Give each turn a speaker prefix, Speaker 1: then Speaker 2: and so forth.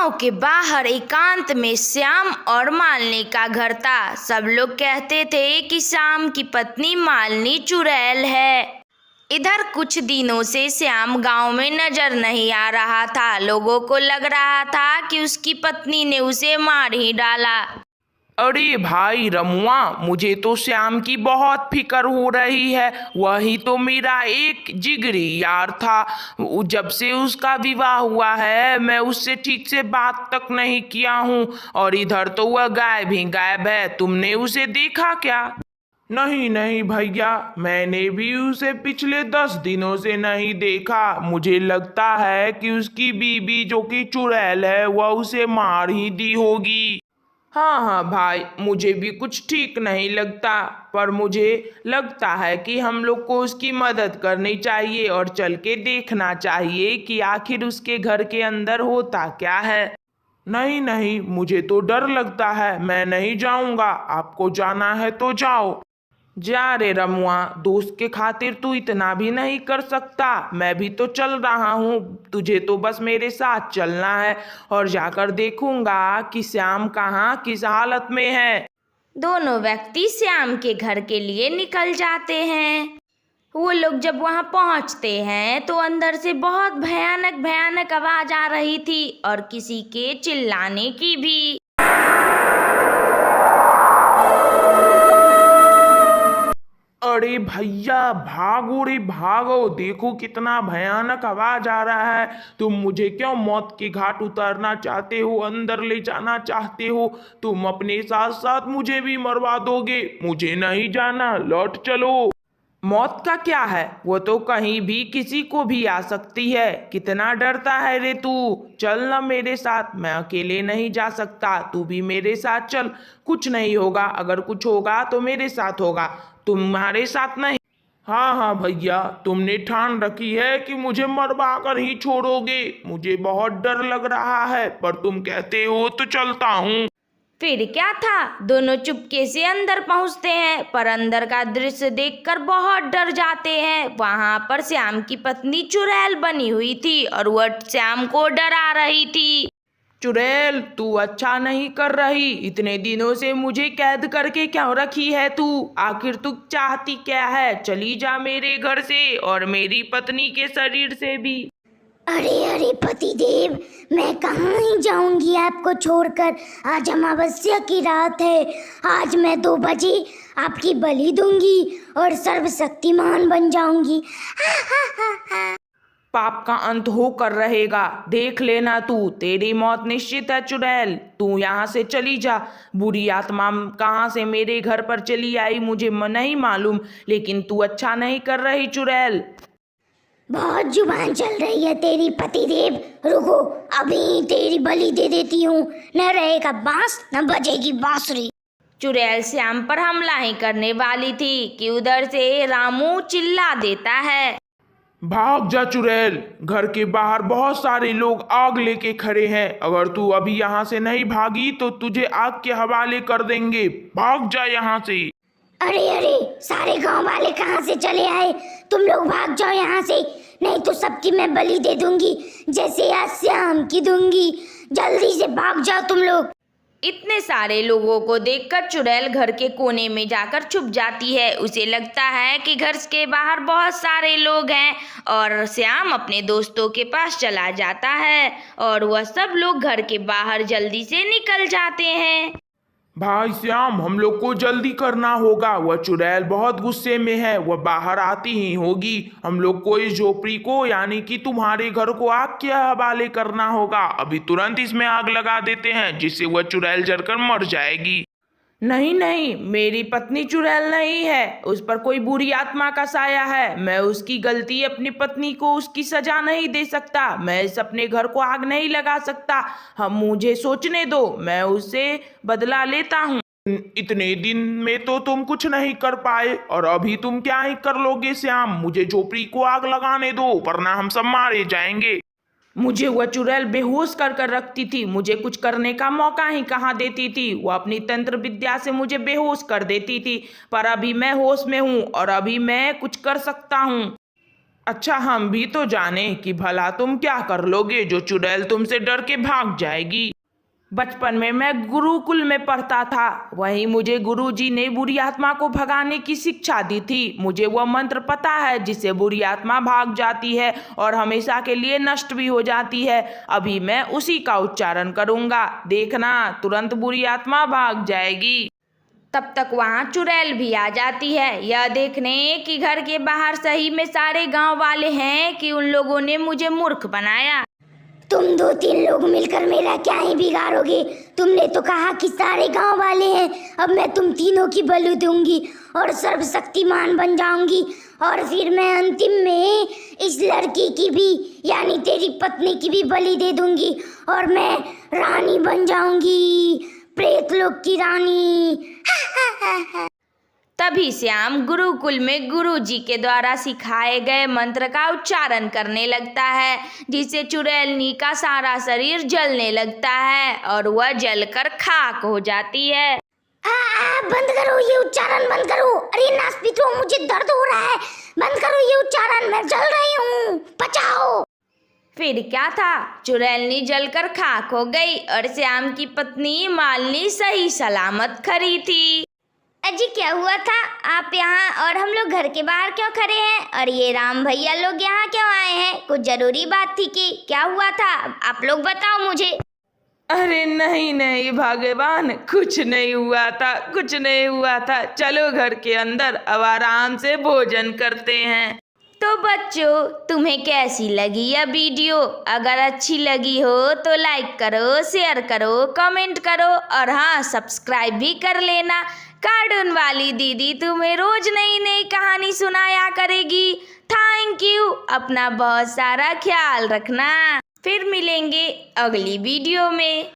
Speaker 1: गांव के बाहर एकांत में श्याम और मालिनी का घर था। सब लोग कहते थे कि श्याम की पत्नी मालिनी चुड़ैल है। इधर कुछ दिनों से श्याम गांव में नजर नहीं आ रहा था। लोगों को लग रहा था कि उसकी पत्नी ने उसे मार ही डाला।
Speaker 2: अरे भाई रमुआ, मुझे तो श्याम की बहुत फिक्र हो रही है। वही तो मेरा एक जिगरी यार था। जब से उसका विवाह हुआ है मैं उससे ठीक से बात तक नहीं किया हूँ, और इधर तो वह गायब ही गायब है। तुमने उसे देखा क्या? नहीं नहीं भैया, मैंने भी उसे पिछले 10 दिनों से नहीं देखा। मुझे लगता है कि उसकी बीबी जो कि चुड़ैल है वह उसे मार ही दी होगी। हाँ हाँ भाई, मुझे भी कुछ ठीक नहीं लगता, पर मुझे लगता है कि हम लोग को उसकी मदद करनी चाहिए और चल के देखना चाहिए कि आखिर उसके घर के अंदर होता क्या है। नहीं नहीं, मुझे तो डर लगता है, मैं नहीं जाऊंगा। आपको जाना है तो जाओ। जा रे रमुआ, दोस्त के खातिर तू इतना भी नहीं कर सकता। मैं भी तो चल रहा हूँ, तुझे तो बस मेरे साथ चलना है और जाकर देखूंगा कि श्याम कहाँ किस हालत में है।
Speaker 1: दोनों व्यक्ति श्याम के घर के लिए निकल जाते हैं। वो लोग जब वहां पहुंचते हैं तो अंदर से बहुत भयानक भयानक आवाज आ रही थी और किसी के चिल्लाने की भी।
Speaker 2: अरे भैया भागो रे भागो, देखो कितना भयानक आवाज आ रहा है। तुम मुझे क्यों मौत के घाट उतारना चाहते हो, अंदर ले जाना चाहते हो? तुम अपने साथ साथ मुझे भी मरवा दोगे। मुझे नहीं जाना, लौट चलो। मौत का क्या है, वो तो कहीं भी किसी को भी आ सकती है। कितना डरता है रे तू। चल ना मेरे साथ, मैं अकेले नहीं जा सकता, तू भी मेरे साथ चल। कुछ नहीं होगा, अगर कुछ होगा तो मेरे साथ होगा, तुम्हारे साथ नहीं। हाँ हाँ भैया, तुमने ठान रखी है कि मुझे मरवा कर ही छोड़ोगे। मुझे बहुत डर लग रहा है, पर तुम कहते हो तो चलता हूँ।
Speaker 1: फिर क्या था, दोनों चुपके से अंदर पहुंचते हैं, पर अंदर का दृश्य देखकर बहुत डर जाते हैं। वहां पर श्याम की पत्नी चुड़ैल बनी हुई थी और वह श्याम को डरा रही थी।
Speaker 2: चुड़ैल, तू अच्छा नहीं कर रही। इतने दिनों से मुझे कैद करके क्यों रखी है तू? आखिर तू चाहती क्या है? चली जा मेरे घर से और मेरी पत्नी के शरीर से भी।
Speaker 3: अरे अरे पतिदेव, मैं कहाँ ही जाऊंगी आपको छोड़कर। आज अमावस्या की रात है। आज मैं 2 बजे आपकी बलि दूंगी और सर्वशक्तिमान बन जाऊंगी।
Speaker 2: पाप का अंत होकर रहेगा, देख लेना तू। तेरी मौत निश्चित है चुड़ैल, तू यहाँ से चली जा। बुरी आत्मा कहाँ से मेरे घर पर चली आई मुझे नहीं मालूम, लेकिन तू अच्छा नहीं कर रही चुड़ैल।
Speaker 3: बहुत जुबान चल रही है तेरी पतिदेव। रुको, अभी तेरी बलि दे देती हूँ। न रहेगा बांस न बजेगी बांसुरी।
Speaker 1: चुड़ैल श्याम पर हमला ही करने वाली थी कि उधर से रामू चिल्ला देता है,
Speaker 2: भाग जा चुड़ैल, घर के बाहर बहुत सारे लोग आग लेके खड़े हैं। अगर तू अभी यहाँ से नहीं भागी तो तुझे आग के हवाले कर देंगे। भाग जा यहाँ से।
Speaker 3: अरे अरे, सारे गांव वाले कहाँ से चले आए? तुम लोग भाग जाओ यहाँ से, नहीं तो सबकी मैं बलि दे दूंगी, जैसे आज श्याम की दूंगी। जल्दी से भाग जाओ तुम लोग।
Speaker 1: इतने सारे लोगों को देखकर चुड़ैल घर के कोने में जाकर छुप जाती है। उसे लगता है कि घर के बाहर बहुत सारे लोग हैं और श्याम अपने दोस्तों के पास चला जाता है और वह सब लोग घर के बाहर जल्दी से निकल जाते हैं।
Speaker 2: भाई श्याम, हम लोग को जल्दी करना होगा। वह चुड़ैल बहुत गुस्से में है, वह बाहर आती ही होगी। हम लोग को इस झोपड़ी को, यानी कि तुम्हारे घर को आग के हवाले करना होगा। अभी तुरंत इसमें आग लगा देते हैं, जिससे वह चुड़ैल जलकर मर जाएगी। नहीं नहीं, मेरी पत्नी चुड़ैल नहीं है, उस पर कोई बुरी आत्मा का साया है। मैं उसकी गलती, अपनी पत्नी को उसकी सजा नहीं दे सकता। मैं इस अपने घर को आग नहीं लगा सकता। हम मुझे सोचने दो, मैं उससे बदला लेता हूँ। इतने दिन में तो तुम कुछ नहीं कर पाए, और अभी तुम क्या ही कर लोगे श्याम? मुझे झोपड़ी को आग लगाने दो, वरना हम सब मारे जाएंगे। मुझे वह चुड़ैल बेहोश कर कर रखती थी, मुझे कुछ करने का मौका ही कहाँ देती थी। वो अपनी तंत्र विद्या से मुझे बेहोश कर देती थी, पर अभी मैं होश में हूँ और अभी मैं कुछ कर सकता हूँ। अच्छा, हम भी तो जाने कि भला तुम क्या कर लोगे जो चुड़ैल तुमसे डर के भाग जाएगी। बचपन में मैं गुरुकुल में पढ़ता था, वहीं मुझे गुरुजी ने बुरी आत्मा को भगाने की शिक्षा दी थी। मुझे वह मंत्र पता है जिससे बुरी आत्मा भाग जाती है और हमेशा के लिए नष्ट भी हो जाती है। अभी मैं उसी का उच्चारण करूंगा, देखना तुरंत बुरी आत्मा भाग जाएगी।
Speaker 1: तब तक वहाँ चुड़ैल भी आ जाती है, यह देखने कि घर के बाहर सही में सारे गांव वाले हैं कि उन लोगों ने मुझे मूर्ख बनाया।
Speaker 3: तुम 2-3 लोग मिलकर मेरा क्या ही बिगाड़ोगे। तुमने तो कहा कि सारे गांव वाले हैं, अब मैं तुम तीनों की बलि दूंगी और सर्वशक्तिमान बन जाऊंगी, और फिर मैं अंतिम में इस लड़की की भी यानी तेरी पत्नी की भी बलि दे दूंगी और मैं रानी बन जाऊंगी, प्रेतलोक की रानी।
Speaker 1: तभी श्याम गुरुकुल में गुरुजी के द्वारा सिखाए गए मंत्र का उच्चारण करने लगता है, जिससे चुड़ैलनी का सारा शरीर जलने लगता है और वह जलकर खाक हो जाती है।
Speaker 3: बंद करो ये उच्चारण, बंद करो। अरे नास्पितो, मुझे दर्द हो रहा है, बंद करो ये उच्चारण, मैं जल रही हूँ, बचाओ।
Speaker 1: फिर क्या था, चुड़ैलनी जलकर खाक हो गई और श्याम की पत्नी मालिनी सही सलामत खड़ी थी।
Speaker 3: अजी क्या हुआ था? आप यहाँ और हम लोग घर के बाहर क्यों खड़े हैं? और ये राम भैया लोग यहाँ क्यों आए हैं? कुछ जरूरी बात थी कि क्या हुआ था? आप लोग बताओ मुझे।
Speaker 2: अरे नहीं नहीं भगवान, कुछ नहीं हुआ था, कुछ नहीं हुआ था। चलो घर के अंदर, अब आराम से भोजन करते हैं।
Speaker 1: तो बच्चों, तुम्हें कैसी लगी यह वीडियो? अगर अच्छी लगी हो तो लाइक करो, शेयर करो, कमेंट करो और हाँ, सब्सक्राइब भी कर लेना। कार्टून वाली दीदी तुम्हें रोज नई नई कहानी सुनाया करेगी। Thank you. अपना बहुत सारा ख्याल रखना। फिर मिलेंगे अगली वीडियो में।